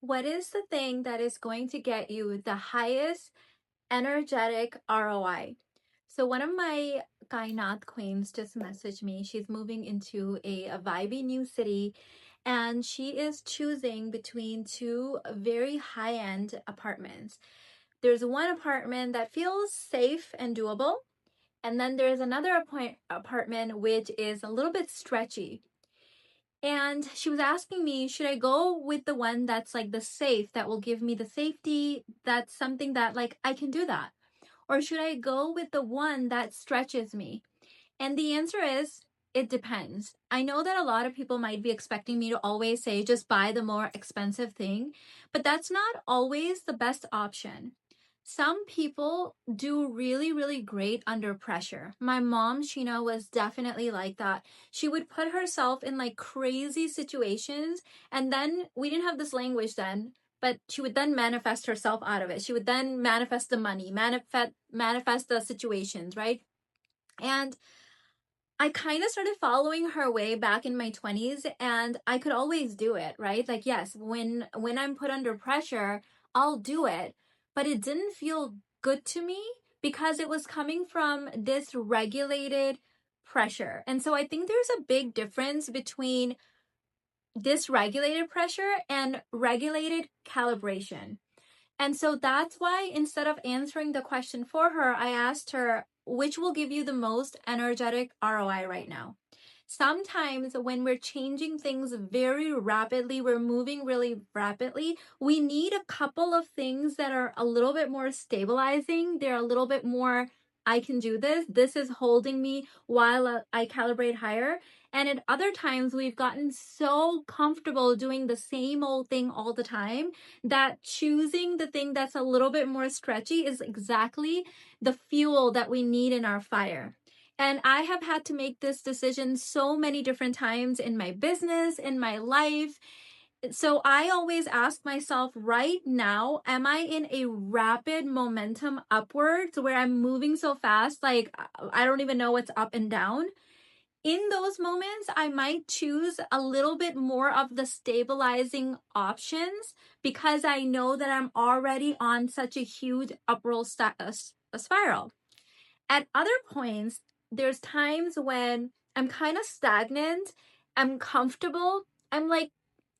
What is the thing that is going to get you the highest energetic ROI? So one of my Kainat queens just messaged me. She's moving into a vibey new city and she is choosing between two very high-end apartments. There's one apartment that feels safe and doable, and then there's another apartment which is a little bit stretchy. And she was asking me, should I go with the one that's like the safe, that will give me the safety, that's something that like I can do that? Or should I go with the one that stretches me? And the answer is, it depends. I know that a lot of people might be expecting me to always say, just buy the more expensive thing, but that's not always the best option. Some people do really, really great under pressure. My mom, Sheena, was definitely like that. She would put herself in like crazy situations, and then we didn't have this language then, but she would then manifest herself out of it. She would then manifest the money, manifest the situations, right? And I kind of started following her way back in my 20s, and I could always do it, right? Like, yes, when I'm put under pressure, I'll do it, but it didn't feel good to me because it was coming from this regulated pressure. And so I think there's a big difference between dysregulated pressure and regulated calibration. And so that's why instead of answering the question for her, I asked her, which will give you the most energetic ROI right now? Sometimes when we're changing things very rapidly, we're moving really rapidly, we need a couple of things that are a little bit more stabilizing. They're a little bit more, I can do this. This is holding me while I calibrate higher. And at other times, we've gotten so comfortable doing the same old thing all the time that choosing the thing that's a little bit more stretchy is exactly the fuel that we need in our fire. And I have had to make this decision so many different times in my business, in my life. So I always ask myself right now, am I in a rapid momentum upwards where I'm moving so fast, like I don't even know what's up and down? In those moments, I might choose a little bit more of the stabilizing options because I know that I'm already on such a huge upward spiral. At other points, there's times when I'm kind of stagnant, I'm comfortable, I'm like,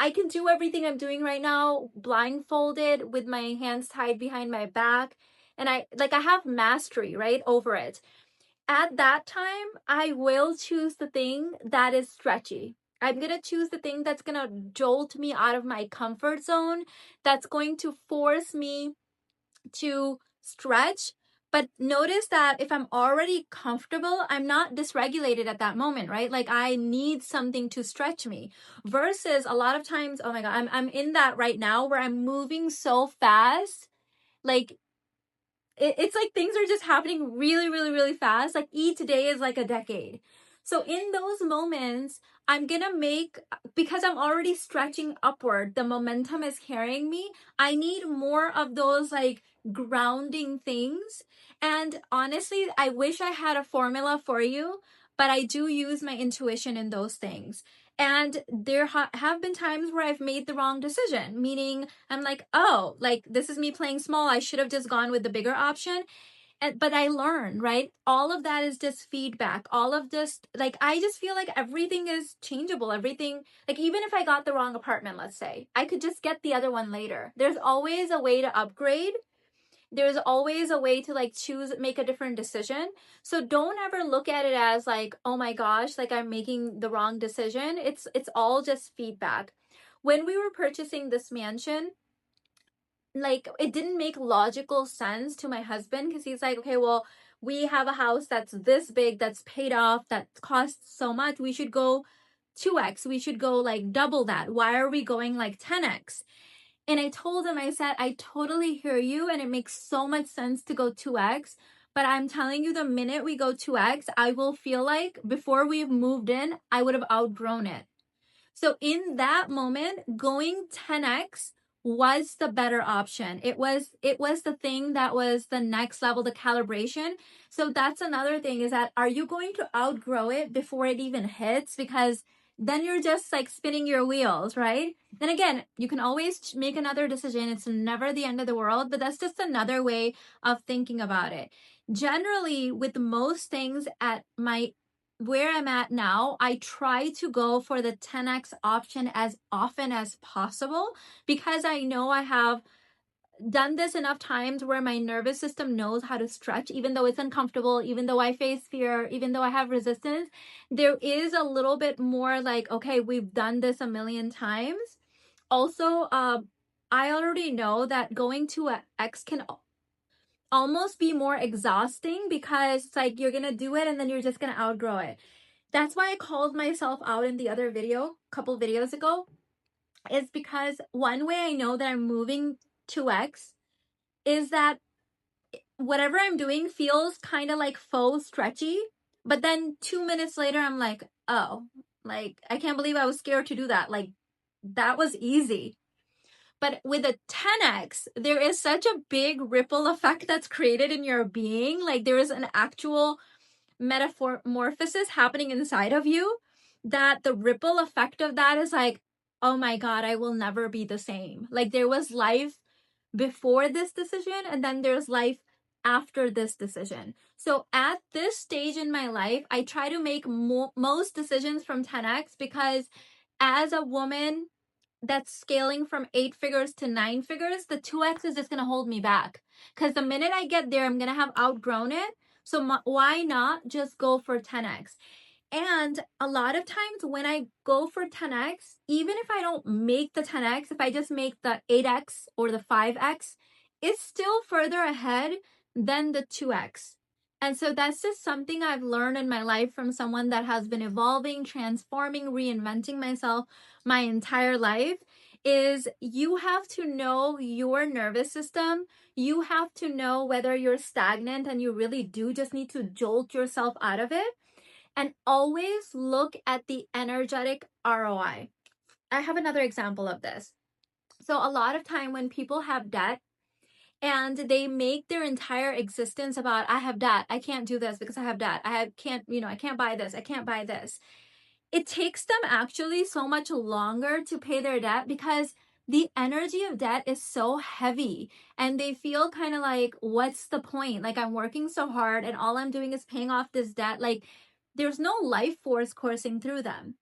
I can do everything I'm doing right now blindfolded with my hands tied behind my back, and I have mastery, right, over it. At that time, I will choose the thing that is stretchy. I'm going to choose the thing that's going to jolt me out of my comfort zone, that's going to force me to stretch. But notice that if I'm already comfortable, I'm not dysregulated at that moment, right? Like I need something to stretch me. Versus a lot of times, oh my God, I'm in that right now where I'm moving so fast. Like it's like things are just happening really, really, really fast. Like each day is like a decade. So in those moments, I'm gonna make, because I'm already stretching upward, the momentum is carrying me. I need more of those like grounding things. And honestly, I wish I had a formula for you, but I do use my intuition in those things. And there have been times where I've made the wrong decision, meaning I'm like, oh, like this is me playing small. I should have just gone with the bigger option. But I learned, right? All of that is just feedback. All of this, like, I just feel like everything is changeable. Everything, like, even if I got the wrong apartment, let's say, I could just get the other one later. There's always a way to upgrade. There's always a way to like make a different decision. So don't ever look at it as like, oh my gosh, like I'm making the wrong decision. It's all just feedback. When we were purchasing this mansion, like it didn't make logical sense to my husband because he's like, okay, well, we have a house that's this big, that's paid off, that costs so much. We should go 2x. We should go like double that. Why are we going like 10x? And I told him, I said, I totally hear you, and it makes so much sense to go 2x. But I'm telling you, the minute we go 2x, I will feel like before we've moved in, I would have outgrown it. So in that moment, going 10x was the better option. It was the thing that was the next level, the calibration. So that's another thing, is that are you going to outgrow it before it even hits? Because then you're just like spinning your wheels, right? Then again, you can always make another decision. It's never the end of the world, but that's just another way of thinking about it. Generally, with most things at my where I'm at now, I try to go for the 10x option as often as possible because I know I have done this enough times where my nervous system knows how to stretch, even though it's uncomfortable, even though I face fear, even though I have resistance. There is a little bit more like, okay, we've done this a million times. Also, I already know that going to an X can almost be more exhausting because it's like you're gonna do it and then you're just gonna outgrow it. That's why I called myself out in the other video, a couple videos ago, is because one way I know that I'm moving to X is that whatever I'm doing feels kind of like faux stretchy, but then 2 minutes later, I'm like, oh, like, I can't believe I was scared to do that. Like, that was easy. But with a 10x, there is such a big ripple effect that's created in your being. Like, there is an actual metamorphosis happening inside of you that the ripple effect of that is like, oh my God, I will never be the same. Like, there was life before this decision, and then there's life after this decision. So at this stage in my life, I try to make most decisions from 10x because as a woman that's scaling from 8 figures to 9 figures, the 2x is just going to hold me back. Because the minute I get there, I'm going to have outgrown it. So why not just go for 10x? And a lot of times when I go for 10x, even if I don't make the 10x, if I just make the 8x or the 5x, it's still further ahead than the 2x. And so that's just something I've learned in my life from someone that has been evolving, transforming, reinventing myself my entire life, is you have to know your nervous system. You have to know whether you're stagnant and you really do just need to jolt yourself out of it. And always look at the energetic ROI. I have another example of this. So a lot of time when people have debt and they make their entire existence about, I have debt, I can't do this because I have debt, I can't buy this, I can't buy this. It takes them actually so much longer to pay their debt because the energy of debt is so heavy and they feel kind of like, what's the point? Like, I'm working so hard and all I'm doing is paying off this debt. Like, there's no life force coursing through them.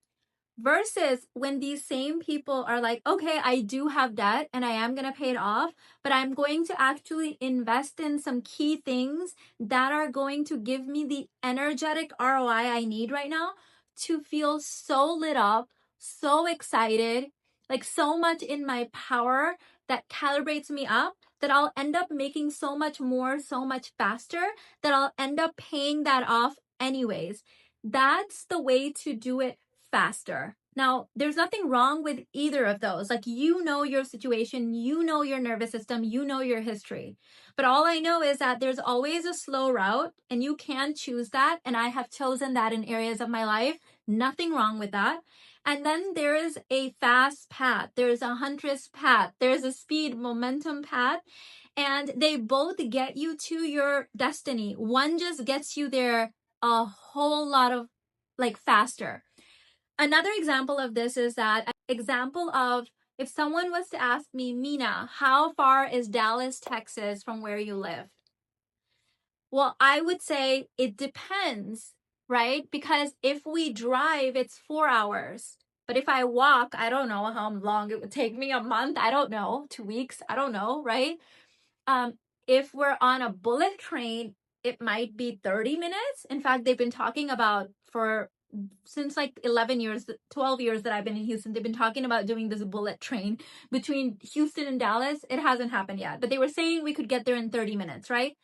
Versus when these same people are like, okay, I do have debt and I am going to pay it off, but I'm going to actually invest in some key things that are going to give me the energetic ROI I need right now to feel so lit up, so excited, like so much in my power that calibrates me up that I'll end up making so much more, so much faster that I'll end up paying that off anyways. That's the way to do it faster. Now, there's nothing wrong with either of those. Like, you know your situation, you know your nervous system, you know your history. But all I know is that there's always a slow route and you can choose that. And I have chosen that in areas of my life. Nothing wrong with that. And then there is a fast path. There's a huntress path. There's a speed momentum path. And they both get you to your destiny. One just gets you there a whole lot of like faster. Another example of this is that example of if someone was to ask me, Mina, how far is Dallas, Texas from where you live? Well, I would say it depends, right? Because if we drive, it's 4 hours. But if I walk, I don't know how long it would take me, a month, I don't know, 2 weeks, I don't know, right? If we're on a bullet train, it might be 30 minutes. In fact, they've been talking about since like 11 years, 12 years that I've been in Houston, they've been talking about doing this bullet train between Houston and Dallas. It hasn't happened yet, but they were saying we could get there in 30 minutes, right?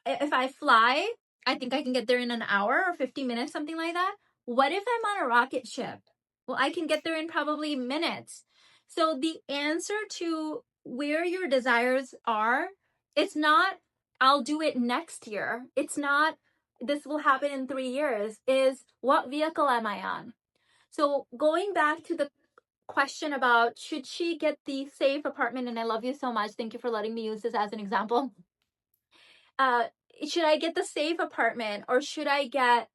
If I fly, I think I can get there in an hour or 50 minutes, something like that. What if I'm on a rocket ship? Well, I can get there in probably minutes. So the answer to where your desires are, it's not, I'll do it next year. It's not, this will happen in 3 years, is what vehicle am I on? So going back to the question about should she get the safe apartment, and I love you so much. Thank you for letting me use this as an example. Should I get the safe apartment or should I get,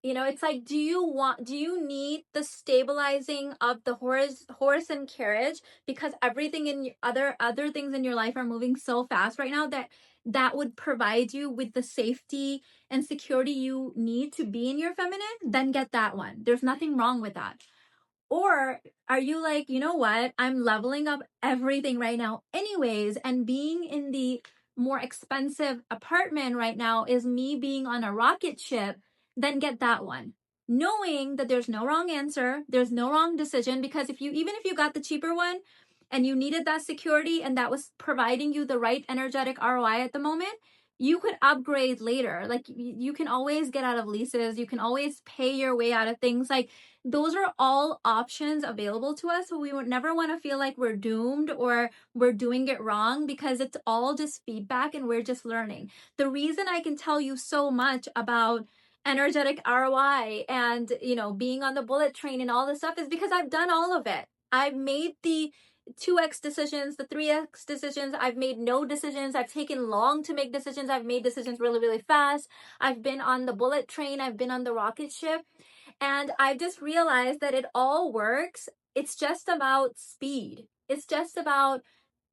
You know, it's like, do you need the stabilizing of the horse and carriage, because everything in other things in your life are moving so fast right now that would provide you with the safety and security you need to be in your feminine? Then get that one. There's nothing wrong with that. Or are you like, you know what? I'm leveling up everything right now anyways, and being in the more expensive apartment right now is me being on a rocket ship? Then get that one. Knowing that there's no wrong answer, there's no wrong decision, because even if you got the cheaper one and you needed that security and that was providing you the right energetic ROI at the moment, you could upgrade later. Like you can always get out of leases, you can always pay your way out of things. Like those are all options available to us. So we would never want to feel like we're doomed or we're doing it wrong, because it's all just feedback and we're just learning. The reason I can tell you so much about energetic ROI and, you know, being on the bullet train and all this stuff is because I've done all of it. I've made the 2x decisions, the 3x decisions. I've made no decisions. I've taken long to make decisions. I've made decisions really, really fast. I've been on the bullet train. I've been on the rocket ship. And I've just realized that it all works. It's just about speed. It's just about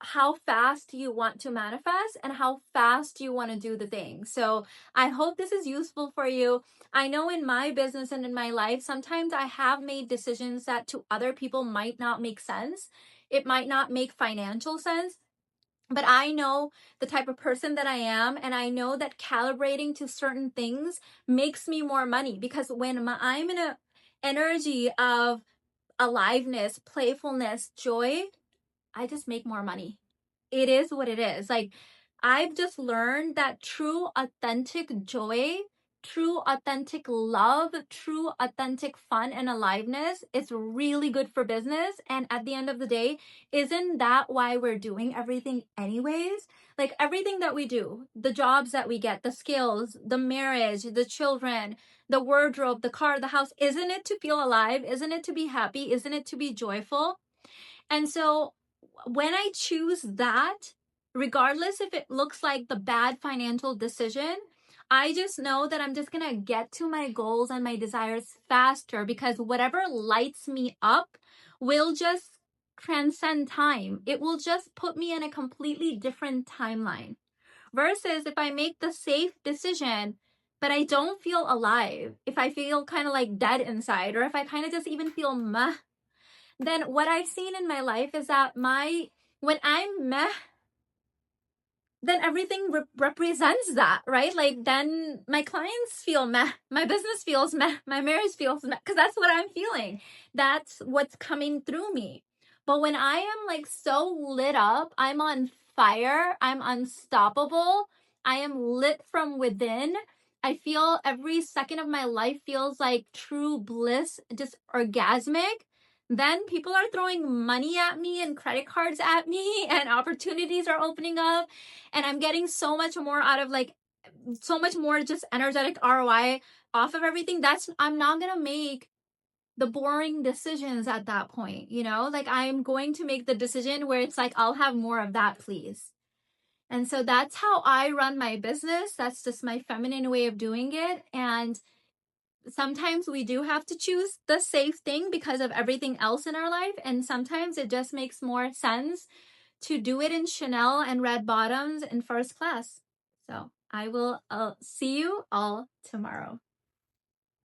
how fast you want to manifest and how fast you want to do the thing. So I hope this is useful for you. I know in my business and in my life, sometimes I have made decisions that to other people might not make sense. It might not make financial sense. But I know the type of person that I am, and I know that calibrating to certain things makes me more money, because when I'm in an energy of aliveness, playfulness, joy, I just make more money. It is what it is. Like, I've just learned that true, authentic joy, true, authentic love, true, authentic fun and aliveness is really good for business. And at the end of the day, isn't that why we're doing everything anyways? Like everything that we do, the jobs that we get, the skills, the marriage, the children, the wardrobe, the car, the house, isn't it to feel alive? Isn't it to be happy? Isn't it to be joyful? And so when I choose that, regardless if it looks like the bad financial decision, I just know that I'm just going to get to my goals and my desires faster, because whatever lights me up will just transcend time. It will just put me in a completely different timeline. Versus if I make the safe decision, but I don't feel alive, if I feel kind of like dead inside, or if I kind of just even feel meh, then what I've seen in my life is that when I'm meh, then everything represents that, right? Like then my clients feel meh, my business feels meh, my marriage feels meh, because that's what I'm feeling. That's what's coming through me. But when I am like so lit up, I'm on fire, I'm unstoppable, I am lit from within. I feel every second of my life feels like true bliss, just orgasmic. Then people are throwing money at me and credit cards at me, and opportunities are opening up, and I'm getting so much more out of like so much more just energetic ROI off of everything. I'm not gonna make the boring decisions at that point, you know? Like I'm going to make the decision where it's like, I'll have more of that, please. And so that's how I run my business. That's just my feminine way of doing it. And sometimes we do have to choose the safe thing because of everything else in our life. And sometimes it just makes more sense to do it in Chanel and red bottoms in first class. So I will see you all tomorrow.